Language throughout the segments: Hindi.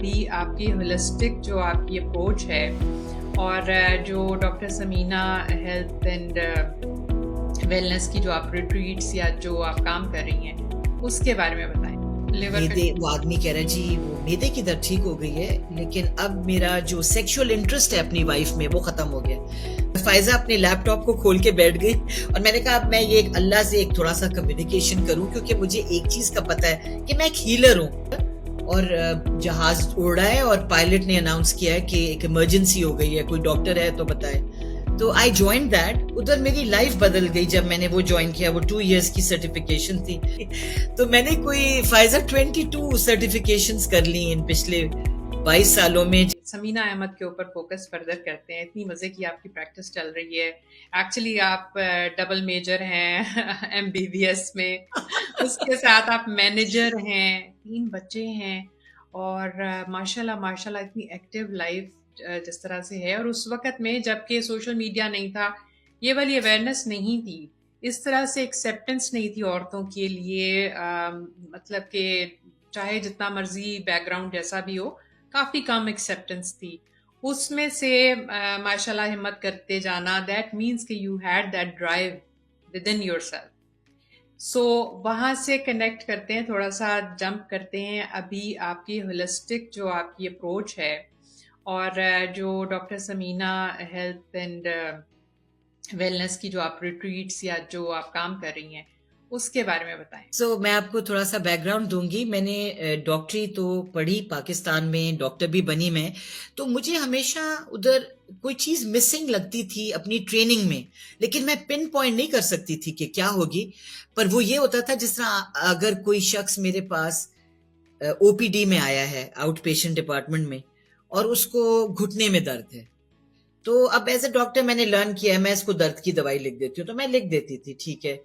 अभी आपकी होलिस्टिक जो आपकी अप्रोच है और जो doctor Samina health and wellness की जो आप रिट्रीट्स या जो आप काम कर रही हैं उसके बारे में बताएं। लिवर मैदे वो आदमी कह रहा है जी वो मैदे की दर्द ठीक हो गई है, लेकिन अब मेरा जो सेक्सुअल इंटरेस्ट है अपनी वाइफ में वो खत्म हो गया। फायजा अपने लैपटॉप को खोल के बैठ गई और मैंने कहा अब मैं ये अल्लाह से एक थोड़ा सा कम्युनिकेशन करूं, क्योंकि मुझे एक चीज का पता है कि मैं एक हीलर हूं। और जहाज उड़ रहा है और पायलट ने अनाउंस किया है कि एक इमरजेंसी हो गई है, कोई डॉक्टर है तो बताए। तो आई ज्वाइन दैट। उधर मेरी लाइफ बदल गई जब मैंने वो ज्वाइन किया। वो 2 इयर्स की सर्टिफिकेशन थी। तो मैंने कोई फाइजा 22 सर्टिफिकेशंस कर ली इन पिछले 22 सालों में। समीना अहमद के ऊपर फोकस फर्दर करते हैं। इतनी मजे की आपकी प्रैक्टिस चल रही है। एक्चुअली आप डबल मेजर हैं एमबीबीएस में। उसके साथ आप मैनेजर हैं, 3 बच्चे हैं और माशाल्लाह माशाल्लाह इतनी एक्टिव लाइफ जिस तरह से है। और उस वक्त में जबकि सोशल मीडिया नहीं था, ये वाली अवेयरनेस नहीं थी, इस तरह से एक्सेप्टेंस नहीं थी औरतों के लिए। मतलब कि चाहे जितना मर्जी बैकग्राउंड जैसा भी हो, काफी कम एक्सेप्टेंस थी। उसमें से माशाल्लाह हिम्मत करते जाना, दैट मीन्स कि you had that drive within yourself. सो वहां से कनेक्ट करते हैं, थोड़ा सा जंप करते हैं। अभी आपकी होलिस्टिक जो आपकी अप्रोच है और जो doctor Samina health and wellness की जो आप रिट्रीट्स या जो आप काम कर रही हैं उसके बारे में बताएं। मैं आपको थोड़ा सा बैकग्राउंड दूंगी। मैंने डॉक्टरी तो पढ़ी पाकिस्तान में, डॉक्टर भी बनी मैं। तो मुझे हमेशा उधर कोई चीज मिसिंग लगती थी अपनी ट्रेनिंग में, लेकिन मैं पिन पॉइंट नहीं कर सकती थी कि क्या होगी। पर वो ये होता था जिस तरह अगर कोई शख्स मेरे पास ओपीडी में आया है, आउट पेशेंट डिपार्टमेंट में, और उसको घुटने में दर्द है, तो अब एज ए डॉक्टर मैंने लर्न किया है मैं इसको दर्द की दवाई लिख देती हूँ। तो मैं लिख देती थी ठीक है,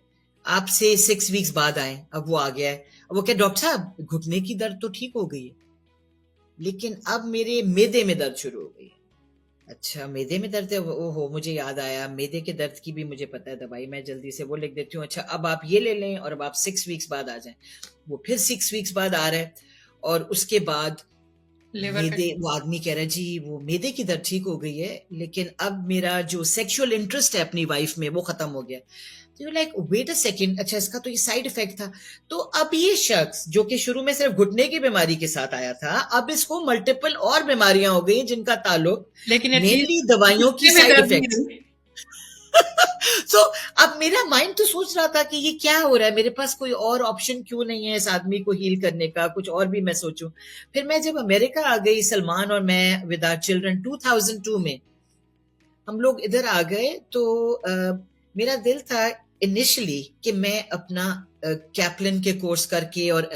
आपसे 6 वीक्स बाद आए। अब वो आ गया है। अब वो क्या डॉक्टर साहब घुटने की दर्द तो ठीक हो गई है, लेकिन अब मेरे मैदे में दर्द शुरू हो गई है। अच्छा मैदे में दर्द है, ओहो मुझे याद आया, मैदे के दर्द की भी मुझे पता है दवाई, मैं जल्दी से वो लिख देती हूँ। अच्छा अब आप ये ले लें और अब आप 6 वीक्स बाद आ जाएं। वो फिर 6 वीक्स बाद आ रहा है। और उसके बाद लिवर मैदे वो आदमी कह रहा है जी वो मैदे की दर्द ठीक हो गई है, लेकिन अब मेरा जो सेक्सुअल इंटरेस्ट है अपनी वाइफ में वो खत्म हो गया। तो you like wait a second, अच्छा इसका तो ये साइड इफेक्ट था। तो अब ये शख्स जो कि शुरू में सिर्फ घुटने की बीमारी के साथ आया था, अब इसको मल्टीपल और बीमारियां हो गई जिनका ताल्लुक लेकिन मेनली एटलीस्ट दवाइयों की घुटने में साइड दर्द इफेक्ट। नहीं। सो अब मेरा माइंड तो सोच रहा था कि ये क्या हो रहा है, मेरे पास कोई और ऑप्शन क्यों नहीं है इस आदमी को हील करने का, कुछ और भी मैं सोचूं। फिर मैं जब अमेरिका आ गई, सलमान और मैं विद आवर चिल्ड्रन 2002 में हम लोग इधर आ गए। तो मेरा दिल था इनिशियली कि मैं अपना कैप्लन के कोर्स करके और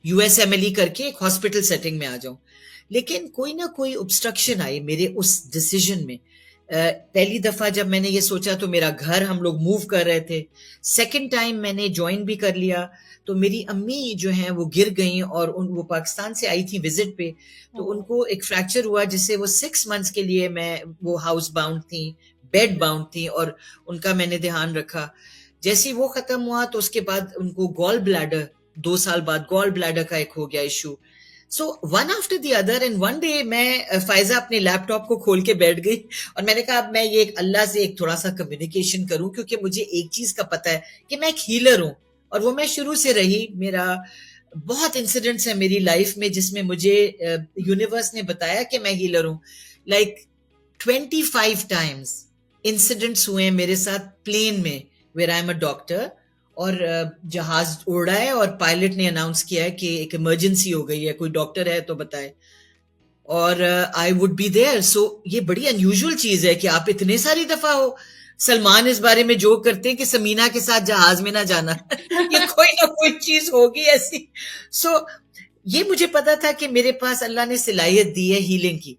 यूएसएमएलई करके एक हॉस्पिटल सेटिंग में आ जाऊं, लेकिन कोई ना कोई ऑब्स्ट्रक्शन आई मेरे उस डिसीजन में। पहली दफा जब मैंने ये सोचा तो मेरा घर हम लोग मूव कर रहे थे। सेकंड टाइम मैंने ज्वाइन भी कर लिया तो मेरी अम्मी जो हैं वो गिर गई और वो पाकिस्तान से आई थी विजिट पे। तो उनको एक फ्रैक्चर हुआ जिससे वो 6 मंथ्स के लिए मैं वो हाउस बाउंड थी, बेड बाउंड थी, और उनका मैंने ध्यान रखा। जैसे ही वो खत्म हुआ तो उसके बाद उनको गॉल ब्लैडर, 2 साल बाद गॉल ब्लैडर का एक हो गया issue. So one after the other and one day मैं फायजा अपने लैपटॉप को खोल के बैठ गई और मैंने कहा अब मैं ये अल्लाह से एक थोड़ा सा कम्युनिकेशन करूं, क्योंकि मुझे एक चीज का पता है कि मैं एक हीलर हूं। और वो मैं शुरू से रही। मेरा बहुत इंसिडेंट्स है मेरी लाइफ में जिसमें मुझे यूनिवर्स ने बताया कि मैं हीलर हूं। लाइक 25 टाइम्स इंसिडेंट्स हुए हैं मेरे साथ प्लेन में where I am a doctor, और जहाज उड़ रहा है और पायलट ने अनाउंस किया है कि एक इमरजेंसी हो गई है, कोई डॉक्टर है तो बताए, और आई वुड बी देयर। सो ये बड़ी अनयूजुअल चीज है कि आप इतने सारी दफा हो। सलमान इस बारे में जोक करते हैं कि समीना के साथ जहाज में ना जाना ये कोई ना कोई चीज होगी ऐसी। सो ये मुझे पता था कि मेरे पास अल्लाह ने सलाहियत दी है हीलिंग की।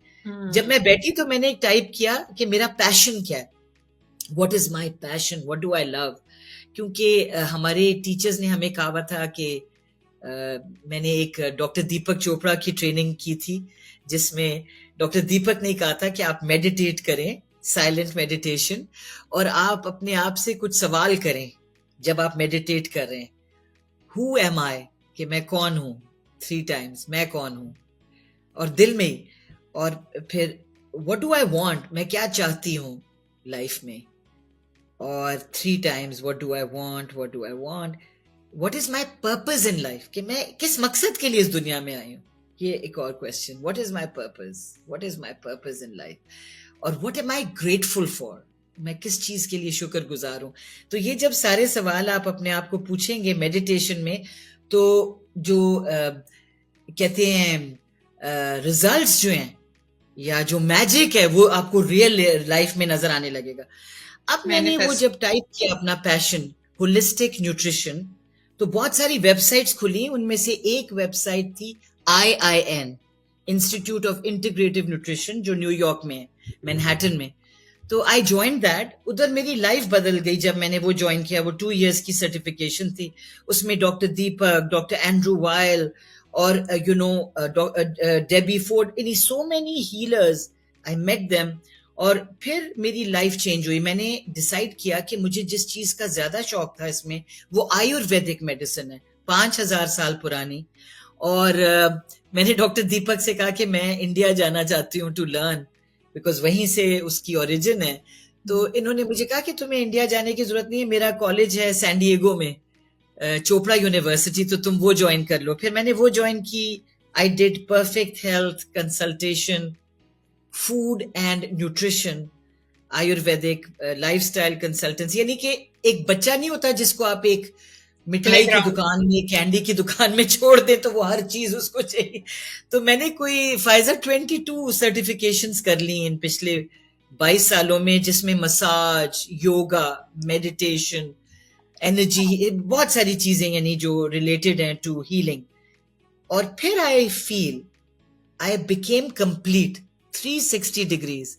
जब मैं बैठी तो मैंने एक टाइप किया कि मेरा पैशन क्या है, what is my passion, what do I love. क्योंकि हमारे टीचर्स ने हमें कहा था कि मैंने एक डॉक्टर दीपक चोपड़ा की ट्रेनिंग की थी जिसमें डॉक्टर दीपक ने कहा था कि आप मेडिटेट करें, साइलेंट मेडिटेशन, और आप अपने आप से कुछ सवाल करें जब आप मेडिटेट कर रहे हैं। हु एम आई, कि मैं कौन हूं, 3 टाइम्स मैं कौन हूं। और दिल में ही। और फिर व्हाट डू आई वांट, मैं क्या चाहती हूँ लाइफ में, और 3 times what do I want, what is my purpose in life, कि मैं किस मकसद के लिए इस दुनिया में आई हूँ। ये एक और question, what is my purpose in life, और what am I grateful for, मैं किस चीज के लिए शुक्रगुजार हूं। तो ये जब सारे सवाल आप अपने आप को पूछेंगे मेडिटेशन में, तो जो कहते हैं रिजल्ट्स जो हैं, या जो मैजिक है, वो आपको रियल लाइफ में नजर आने लगेगा। अब मैंने वो मैनिफेस्ट। जब टाइप किया अपना पैशन, होलिस्टिक न्यूट्रिशन, तो बहुत सारी वेबसाइट्स खुली। उनमें से एक वेबसाइट थी IIN, institute of integrative nutrition, जो न्यूयॉर्क में है, मैनहट्टन में। तो आई ज्वाइन दैट। उधर मेरी लाइफ बदल गई जब मैंने वो ज्वाइन किया। वो 2 years की सर्टिफिकेशन थी। उसमें doctor Deepak, doctor Andrew Weil, और Debbie Ford, in so many healers, I met them. और फिर मेरी लाइफ चेंज हुई। मैंने डिसाइड किया कि मुझे जिस चीज का ज्यादा शौक था इसमें, वो आयुर्वेदिक मेडिसिन है, 5,000 साल पुरानी। और मैंने डॉक्टर दीपक से कहा कि मैं इंडिया जाना चाहती हूँ टू लर्न, बिकॉज वहीं से उसकी ओरिजिन है। तो इन्होंने मुझे कहा कि तुम्हें इंडिया जाने की जरूरत नहीं है, मेरा कॉलेज है सैन डिएगो में, चोपड़ा यूनिवर्सिटी, तो तुम वो ज्वाइन कर लो। फिर मैंने वो ज्वाइन की। I did perfect health consultation, food and nutrition, Ayurvedic lifestyle consultancy. यानी कि एक बच्चा नहीं होता जिसको आप एक मिठाई की प्लेग्राउंड। दुकान में, कैंडी की दुकान में छोड़ दे तो वो हर चीज उसको चाहिए। तो मैंने कोई फाइजर 22 सर्टिफिकेशंस कर ली इन पिछले 22 सालों में, जिसमें मसाज, योगा, मेडिटेशन, एनर्जी, बहुत सारी चीजें यानी जो रिलेटेड हैं टू हीलिंग। और फिर I feel I became complete 360 degrees.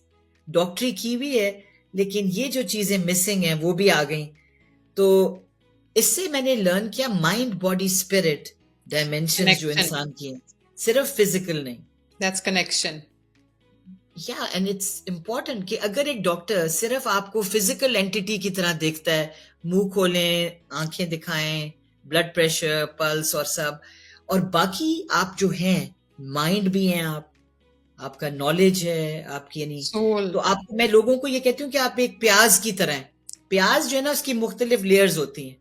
डॉक्टरी की हुई है, लेकिन ये जो चीजें मिसिंग हैं वो भी आ गई। तो इससे मैंने लर्न किया माइंड बॉडी स्पिरिट डायमेंशंस जो कनेक्शन। इंसान की हैं, सिर्फ फिजिकल नहीं। That's connection. या एंड इट्स इम्पॉर्टेंट कि अगर एक डॉक्टर सिर्फ आपको फिजिकल एंटिटी की तरह देखता है, मुंह खोलें, आंखें दिखाएं, ब्लड प्रेशर, पल्स और सब, और बाकी आप जो हैं, माइंड भी हैं आप, आपका नॉलेज है आपकी, यानी, सोल। तो आप, मैं लोगों को ये कहती हूँ कि आप एक प्याज की तरह हैं। प्याज जो है ना, उसकी मुख्तलिफ लेयर्स होती हैं।